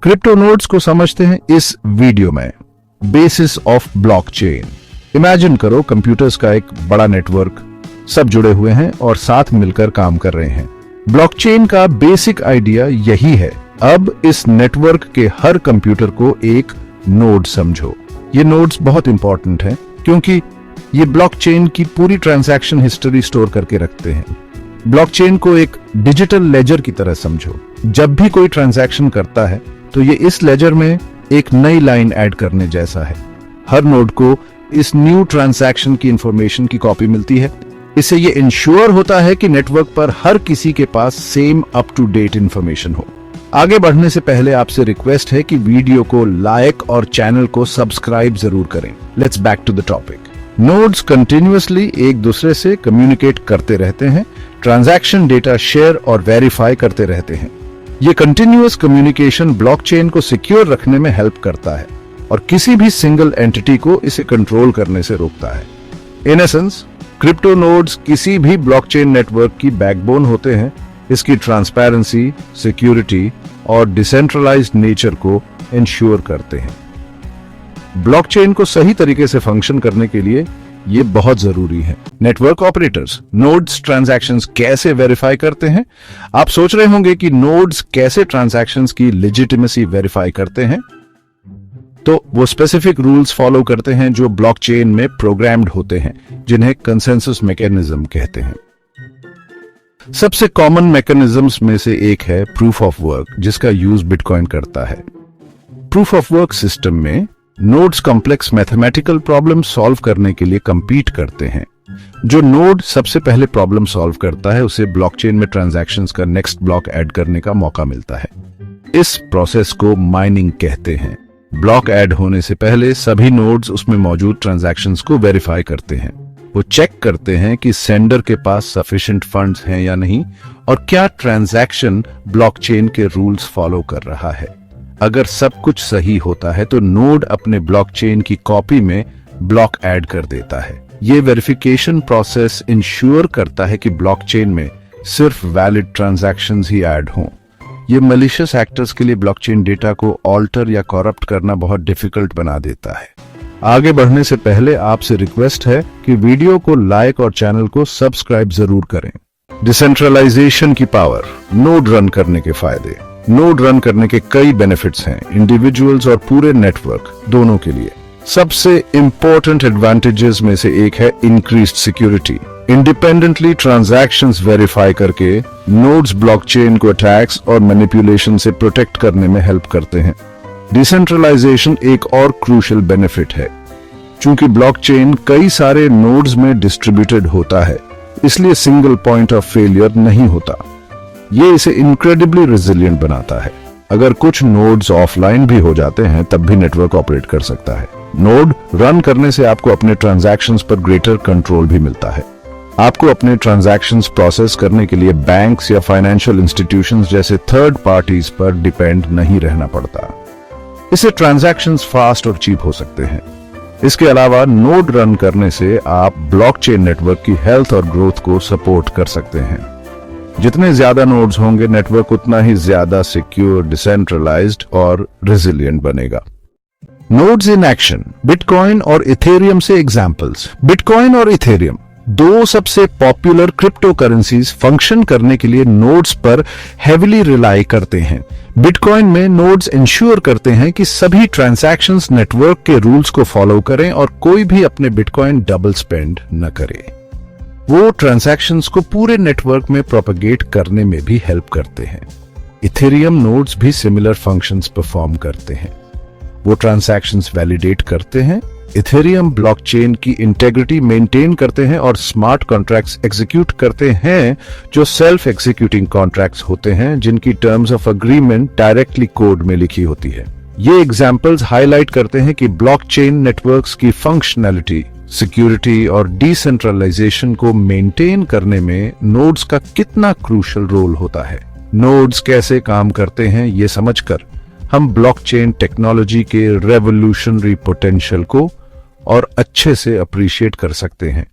Crypto nodes को समझते हैं इस वीडियो में। Basis of blockchain. इमेजिन करो कंप्यूटर्स का एक बड़ा नेटवर्क, सब जुड़े हुए हैं और साथ मिलकर काम कर रहे हैं। ब्लॉकचेन का बेसिक आइडिया यही है। अब इस नेटवर्क के हर कंप्यूटर को एक नोड समझो। ये नोड्स बहुत इंपॉर्टेंट हैं क्योंकि ये ब्लॉकचेन की पूरी ट्रांजैक्शन हिस्ट्री स्टोर करके रखते हैं। ब्लॉकचेन को एक डिजिटल लेजर की तरह समझो। जब भी कोई ट्रांजैक्शन करता है तो ये इस लेजर में एक नई लाइन ऐड करने जैसा है। हर नोड को इस न्यू ट्रांजैक्शन की इंफॉर्मेशन की कॉपी मिलती है। इससे ये इंश्योर होता है कि नेटवर्क पर हर किसी के पास same up to date information हो। आगे बढ़ने से पहले आपसे रिक्वेस्ट है कि वीडियो को लाइक और चैनल को सब्सक्राइब जरूर करें। Let's back to the topic. Nodes continuously एक दूसरे से कम्युनिकेट करते रहते हैं, ट्रांजैक्शन डेटा शेयर और वेरीफाई करते रहते हैं। ये कंटिन्यूअस कम्युनिकेशन ब्लॉकचेन को सिक्योर रखने में हेल्प करता है और किसी भी सिंगल एंटिटी को इसे कंट्रोल करने से रोकता है। इन एसेंस, क्रिप्टो नोड्स किसी भी ब्लॉकचेन नेटवर्क की बैकबोन होते हैं। इसकी ट्रांसपेरेंसी, सिक्योरिटी और डिसेंट्रलाइज्ड नेचर को इंश्योर करते हैं। ब्लॉकचेन को सही तरीके से फंक्शन करने के लिए ये बहुत जरूरी है। नेटवर्क ऑपरेटर्स नोड्स ट्रांजैक्शंस कैसे वेरीफाई करते हैं? आप सोच रहे होंगे कि नोड्स कैसे ट्रांजैक्शंस की लेजिटिमेसी वेरीफाई करते हैं। तो वो स्पेसिफिक रूल्स फॉलो करते हैं जो ब्लॉकचेन में प्रोग्राम्ड होते हैं, जिन्हें कंसेंसस मैकेनिज्म कहते हैं। सबसे कॉमन मैकेनिज्म्स में से एक है प्रूफ ऑफ वर्क, जिसका यूज बिटकॉइन करता है। प्रूफ ऑफ वर्क सिस्टम में nodes complex mathematical problem solve करने के लिए कंपीट करते हैं। जो नोड सबसे पहले प्रॉब्लम सॉल्व करता है उसे ब्लॉकचेन में ट्रांजैक्शंस का नेक्स्ट ब्लॉक ऐड करने का मौका मिलता है। इस प्रोसेस को माइनिंग कहते हैं। ब्लॉक ऐड होने से पहले सभी नोड्स उसमें मौजूद ट्रांजैक्शंस को वेरीफाई करते हैं। वो चेक करते हैं कि सेंडर के पास सफिशिएंट फंड्स हैं या नहीं और क्या ट्रांजैक्शन ब्लॉकचेन के रूल्स फॉलो कर रहा है। अगर सब कुछ सही होता है तो नोड अपने ब्लॉकचेन की कॉपी में ब्लॉक ऐड कर देता है। ये वेरिफिकेशन प्रोसेस इंश्योर करता है कि ब्लॉकचेन में सिर्फ वैलिड ट्रांजैक्शंस ही ऐड हों। ये मैलिशियस एक्टर्स के लिए ब्लॉकचेन डेटा को ऑल्टर या करप्ट करना बहुत डिफिकल्ट बना देता है। आगे बढ़ने से पहले आपसे रिक्वेस्ट है कि वीडियो को लाइक और चैनल को सब्सक्राइब जरूर करें। डिसेंट्रलाइजेशन की पावर, नोड रन करने के फायदे। नोड रन करने के कई बेनिफिट्स हैं, इंडिविजुअल्स और पूरे नेटवर्क दोनों के लिए। सबसे इंपॉर्टेंट एडवांटेजेस में से एक है increased security. Independently transactions verify करके नोड्स ब्लॉकचेन को अटैक्स और मैनिपुलेशन से प्रोटेक्ट करने में हेल्प करते हैं। डिसेंट्रलाइजेशन एक और क्रूशियल बेनिफिट है। चूंकि ब्लॉकचेन कई सारे नोड्स में डिस्ट्रीब्यूटेड होता है, इसलिए सिंगल पॉइंट ऑफ फेलियर नहीं होता। ये इसे इनक्रेडिबली रेजिलिएंट बनाता है। अगर कुछ नोड्स ऑफलाइन भी हो जाते हैं तब भी नेटवर्क ऑपरेट कर सकता है। नोड रन करने से आपको अपने ट्रांजैक्शंस पर ग्रेटर कंट्रोल भी मिलता है। आपको अपने ट्रांजैक्शंस प्रोसेस करने के लिए बैंक्स या फाइनेंशियल इंस्टीट्यूशंस जैसे थर्ड पार्टीज पर डिपेंड नहीं रहना पड़ता। इससे ट्रांजैक्शंस फास्ट और चीप हो सकते हैं। इसके अलावा नोड रन करने से आप ब्लॉकचेन नेटवर्क की हेल्थ और ग्रोथ को सपोर्ट कर सकते हैं। जितने ज्यादा नोड्स होंगे, नेटवर्क उतना ही ज्यादा सिक्योर, डिसेंट्रलाइज्ड और रेजिलिएंट बनेगा। Nodes in action. बिटकॉइन और इथेरियम से एग्जांपल्स। बिटकॉइन और इथेरियम दो सबसे पॉपुलर क्रिप्टो करेंसीज फंक्शन करने के लिए नोड्स पर हेविली रिलाई करते हैं। बिटकॉइन में नोड्स इंश्योर करते हैं कि सभी ट्रांजैक्शंस नेटवर्क के रूल्स को फॉलो करें और कोई भी अपने बिटकॉइन डबल स्पेंड न करे। वो ट्रांजैक्शंस को पूरे नेटवर्क में प्रोपेगेट करने में भी हेल्प करते हैं। इथेरियम नोड्स भी सिमिलर फंक्शंस परफॉर्म करते हैं। वो ट्रांजैक्शंस वैलिडेट करते हैं, इथेरियम ब्लॉकचेन की इंटेग्रिटी मेंटेन करते हैं और स्मार्ट कॉन्ट्रैक्ट्स एग्जीक्यूट करते हैं जो सेल्फ एग्जीक्यूटिंग कॉन्ट्रैक्ट्स होते हैं, जिनकी terms of agreement directly code में लिखी होती है। ये एग्जांपल्स हाईलाइट करते हैं कि ब्लॉकचेन नेटवर्क्स की फंक्शनैलिटी, सिक्योरिटी और डिसेंट्रलाइजेशन को मेंटेन करने में नोड्स का कितना क्रूशियल रोल होता है। नोड्स कैसे काम करते हैं ये समझकर हम ब्लॉकचेन टेक्नोलॉजी के रेवोल्यूशनरी पोटेंशियल को और अच्छे से अप्रिशिएट कर सकते हैं।